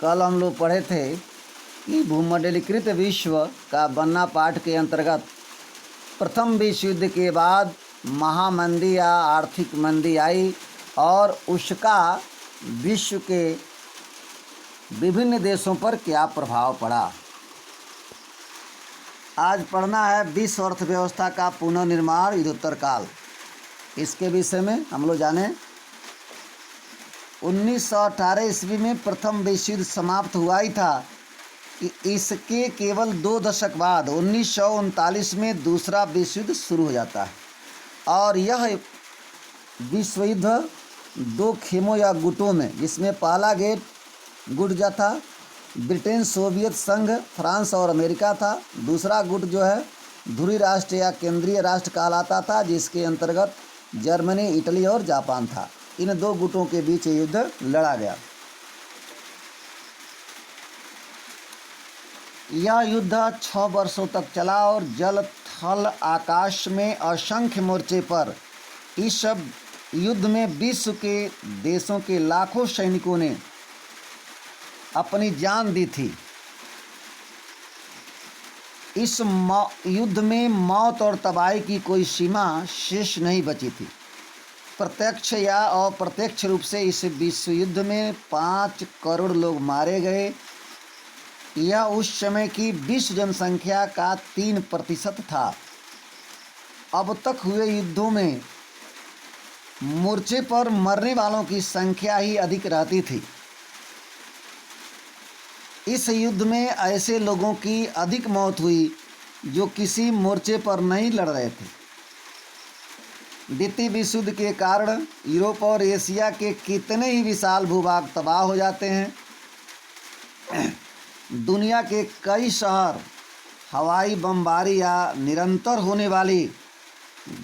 कल हम लोग पढ़े थे कि भूमंडलीकृत विश्व का बनना पाठ के अंतर्गत प्रथम विश्व युद्ध के बाद महामंदी या आर्थिक मंदी आई और उसका विश्व के विभिन्न देशों पर क्या प्रभाव पड़ा। आज पढ़ना है विश्व अर्थव्यवस्था का पुनर्निर्माण युद्धोत्तर काल। इसके विषय में हम लोग जाने 1918 ईस्वी में प्रथम विश्व युद्ध समाप्त हुआ ही था कि इसके केवल 2 दशक बाद 1939 में दूसरा विश्व युद्ध शुरू हो जाता है और यह विश्व युद्ध 2 खेमों या गुटों में, जिसमें पहला गुट जो था ब्रिटेन, सोवियत संघ, फ्रांस और अमेरिका था। दूसरा गुट जो है ध्रुवीय राष्ट्र या केंद्रीय राष्ट्र कहलाता था, जिसके अंतर्गत जर्मनी, इटली और जापान था। इन 2 गुटों के बीच युद्ध लड़ा गया। यह युद्ध 6 वर्षों तक चला और जल, थल, आकाश में असंख्य मोर्चे पर इस युद्ध में विश्व के देशों के लाखों सैनिकों ने अपनी जान दी थी। इस युद्ध में मौत और तबाही की कोई सीमा शेष नहीं बची थी। प्रत्यक्ष या अप्रत्यक्ष रूप से इस विश्व युद्ध में 5 करोड़ लोग मारे गए। यह उस समय की विश्व जनसंख्या का 3% था। अब तक हुए युद्धों में मोर्चे पर मरने वालों की संख्या ही अधिक रहती थी। इस युद्ध में ऐसे लोगों की अधिक मौत हुई जो किसी मोर्चे पर नहीं लड़ रहे थे। द्वितीय विश्व युद्ध के कारण यूरोप और एशिया के कितने ही विशाल भूभाग तबाह हो जाते हैं। दुनिया के कई शहर हवाई बमबारी या निरंतर होने वाली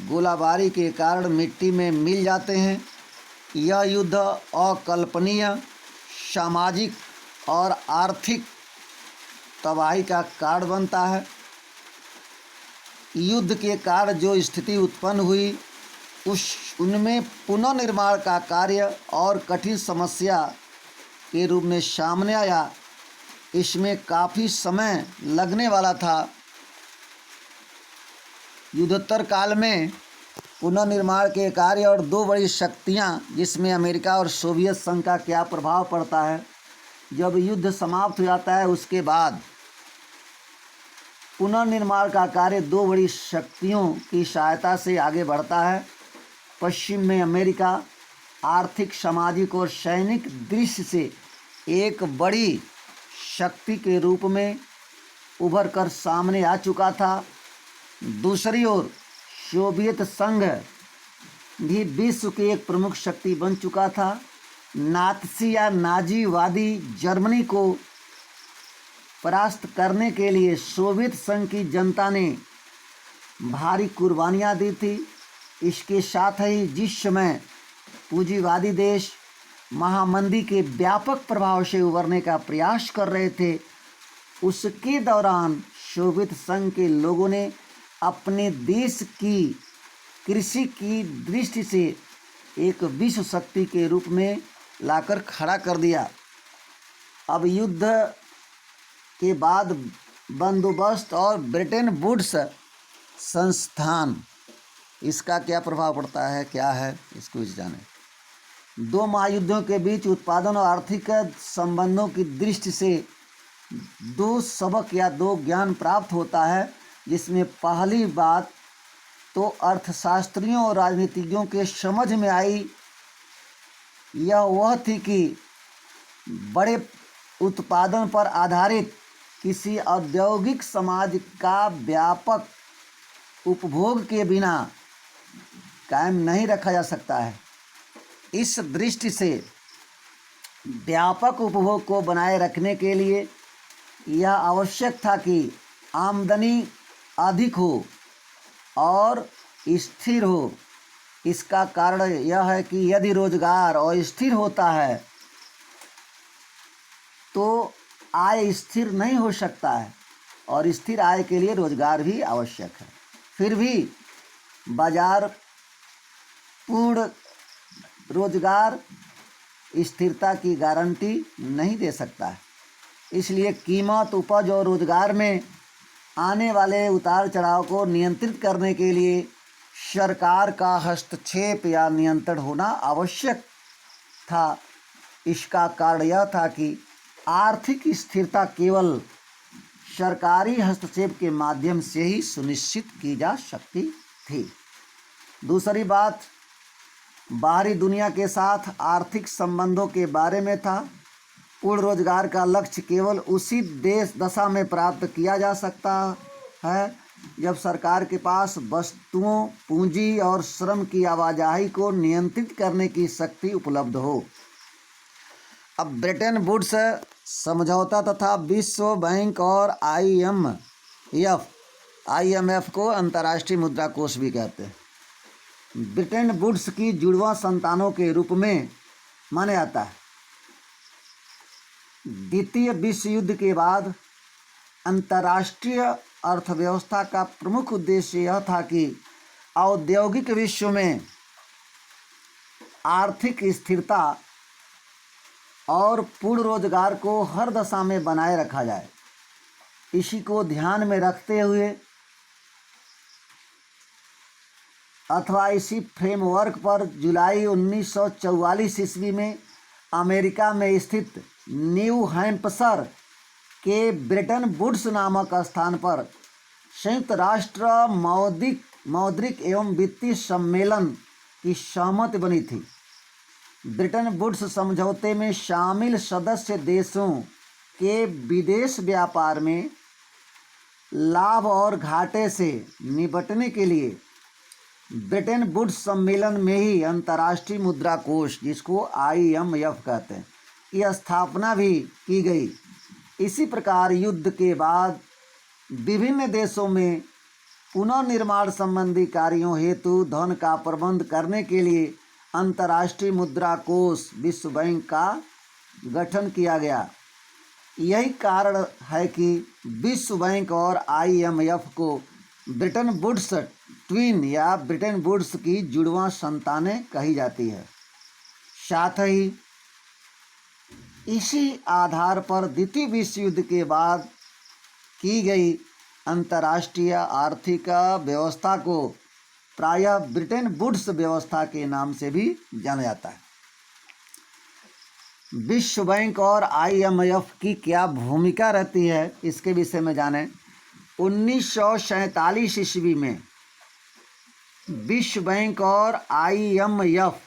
गोलाबारी के कारण मिट्टी में मिल जाते हैं। यह युद्ध अकल्पनीय सामाजिक और आर्थिक तबाही का कारण बनता है। युद्ध के कारण जो स्थिति उत्पन्न हुई उनमें पुनर्निर्माण का कार्य और कठिन समस्या के रूप में सामने आया। इसमें काफ़ी समय लगने वाला था। युद्धोत्तर काल में पुनर्निर्माण के कार्य और 2 बड़ी शक्तियां, जिसमें अमेरिका और सोवियत संघ का क्या प्रभाव पड़ता है। जब युद्ध समाप्त हो जाता है उसके बाद पुनर्निर्माण का कार्य 2 बड़ी शक्तियों की सहायता से आगे बढ़ता है। पश्चिम में अमेरिका आर्थिक, सामाजिक और सैनिक दृष्टि से एक बड़ी शक्ति के रूप में उभर कर सामने आ चुका था। दूसरी ओर सोवियत संघ भी विश्व की एक प्रमुख शक्ति बन चुका था। नात्सी या नाजीवादी जर्मनी को परास्त करने के लिए सोवियत संघ की जनता ने भारी कुर्बानियां दी थी। इसके साथ ही जिस समय पूंजीवादी देश महामंदी के व्यापक प्रभाव से उबरने का प्रयास कर रहे थे, उसके दौरान सोवियत संघ के लोगों ने अपने देश की कृषि की दृष्टि से एक विश्व शक्ति के रूप में लाकर खड़ा कर दिया। अब युद्ध के बाद बंदोबस्त और ब्रिटेन वुड्स संस्थान, इसका क्या प्रभाव पड़ता है, क्या है, इसको जाने। 2 महायुद्धों के बीच उत्पादन और आर्थिक संबंधों की दृष्टि से 2 सबक या 2 ज्ञान प्राप्त होता है, जिसमें पहली बात तो अर्थशास्त्रियों और राजनीतिज्ञों के समझ में आई। यह वह थी कि बड़े उत्पादन पर आधारित किसी औद्योगिक समाज का व्यापक उपभोग के बिना कायम नहीं रखा जा सकता है। इस दृष्टि से व्यापक उपभोग को बनाए रखने के लिए यह आवश्यक था कि आमदनी अधिक हो और स्थिर हो। इसका कारण यह है कि यदि रोजगार अस्थिर होता है तो आय स्थिर नहीं हो सकता है और स्थिर आय के लिए रोजगार भी आवश्यक है। फिर भी बाजार पूर्ण रोजगार स्थिरता की गारंटी नहीं दे सकता है। इसलिए कीमत, उपज और रोजगार में आने वाले उतार चढ़ाव को नियंत्रित करने के लिए सरकार का हस्तक्षेप या नियंत्रण होना आवश्यक था। इसका कारण यह था कि आर्थिक स्थिरता केवल सरकारी हस्तक्षेप के माध्यम से ही सुनिश्चित की जा सकती थी। दूसरी बात बाहरी दुनिया के साथ आर्थिक संबंधों के बारे में था। पूर्ण रोजगार का लक्ष्य केवल उसी देश दशा में प्राप्त किया जा सकता है जब सरकार के पास वस्तुओं, पूंजी और श्रम की आवाजाही को नियंत्रित करने की शक्ति उपलब्ध हो। अब ब्रेटन वुड्स समझौता तथा विश्व बैंक और आईएमएफ को अंतर्राष्ट्रीय मुद्रा कोष भी कहते हैं, ब्रेटन वुड्स की जुड़वां संतानों के रूप में माना जाता है। द्वितीय विश्व युद्ध के बाद अंतर्राष्ट्रीय अर्थव्यवस्था का प्रमुख उद्देश्य यह था कि औद्योगिक विश्व में आर्थिक स्थिरता और पूर्ण रोजगार को हर दशा में बनाए रखा जाए। इसी को ध्यान में रखते हुए अथवा इसी फ्रेमवर्क पर जुलाई 1944 ईस्वी में अमेरिका में स्थित न्यू हैम्पशर के ब्रेटन वुड्स नामक स्थान पर संयुक्त राष्ट्र मौद्रिक एवं वित्तीय सम्मेलन की सहमति बनी थी। ब्रेटन वुड्स समझौते में शामिल सदस्य देशों के विदेश व्यापार में लाभ और घाटे से निपटने के लिए ब्रेटन वुड्स सम्मेलन में ही अंतर्राष्ट्रीय मुद्रा कोष, जिसको आईएमएफ कहते हैं, की स्थापना भी की गई। इसी प्रकार युद्ध के बाद विभिन्न देशों में पुनर्निर्माण संबंधी कार्यों हेतु धन का प्रबंध करने के लिए अंतर्राष्ट्रीय मुद्रा कोष, विश्व बैंक का गठन किया गया। यही कारण है कि विश्व बैंक और आईएमएफ को ब्रेटन वुड्स ट्विन या ब्रेटन वुड्स की जुड़वां संतानें कही जाती है। साथ ही इसी आधार पर द्वितीय विश्व युद्ध के बाद की गई अंतर्राष्ट्रीय आर्थिक व्यवस्था को प्रायः ब्रेटन वुड्स व्यवस्था के नाम से भी जाना जाता है। विश्व बैंक और आईएमएफ की क्या भूमिका रहती है, इसके विषय में जानें। 1947 ईस्वी में विश्व बैंक और आईएमएफ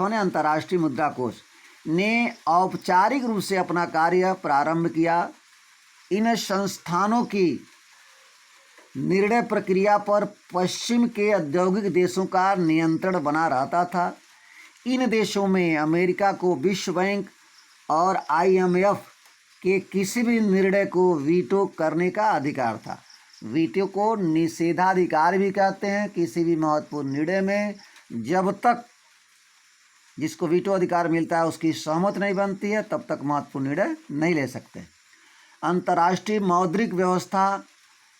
ने अंतर्राष्ट्रीय मुद्रा कोष ने औपचारिक रूप से अपना कार्य प्रारंभ किया। इन संस्थानों की निर्णय प्रक्रिया पर पश्चिम के औद्योगिक देशों का नियंत्रण बना रहता था। इन देशों में अमेरिका को विश्व बैंक और आईएमएफ के किसी भी निर्णय को वीटो करने का अधिकार था। वीटो को निषेधाधिकार भी कहते हैं। किसी भी महत्वपूर्ण निर्णय में जब तक जिसको वीटो अधिकार मिलता है उसकी सहमति नहीं बनती है, तब तक महत्वपूर्ण निर्णय नहीं ले सकते। अंतर्राष्ट्रीय मौद्रिक व्यवस्था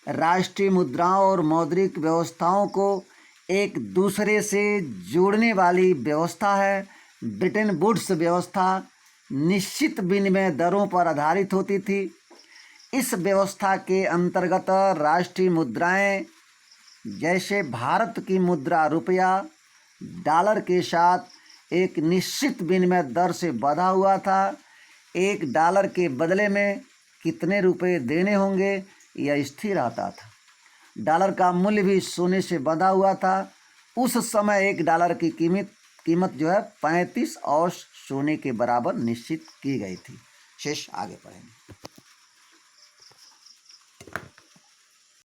राष्ट्रीय मुद्राओं और मौद्रिक व्यवस्थाओं को एक दूसरे से जोड़ने वाली व्यवस्था है। ब्रेटन वुड्स व्यवस्था निश्चित विनिमय दरों पर आधारित होती थी। इस व्यवस्था के अंतर्गत राष्ट्रीय मुद्राएं जैसे भारत की मुद्रा रुपया डॉलर के साथ एक निश्चित विनिमय दर से बंधा हुआ था। $1 के बदले में कितने रुपए देने होंगे यह स्थिर रहता था। डॉलर का मूल्य भी सोने से बंधा हुआ था। उस समय $1 की कीमत जो है 35 औंस सोने के बराबर निश्चित की गई थी। शेष आगे पढ़ेंगे।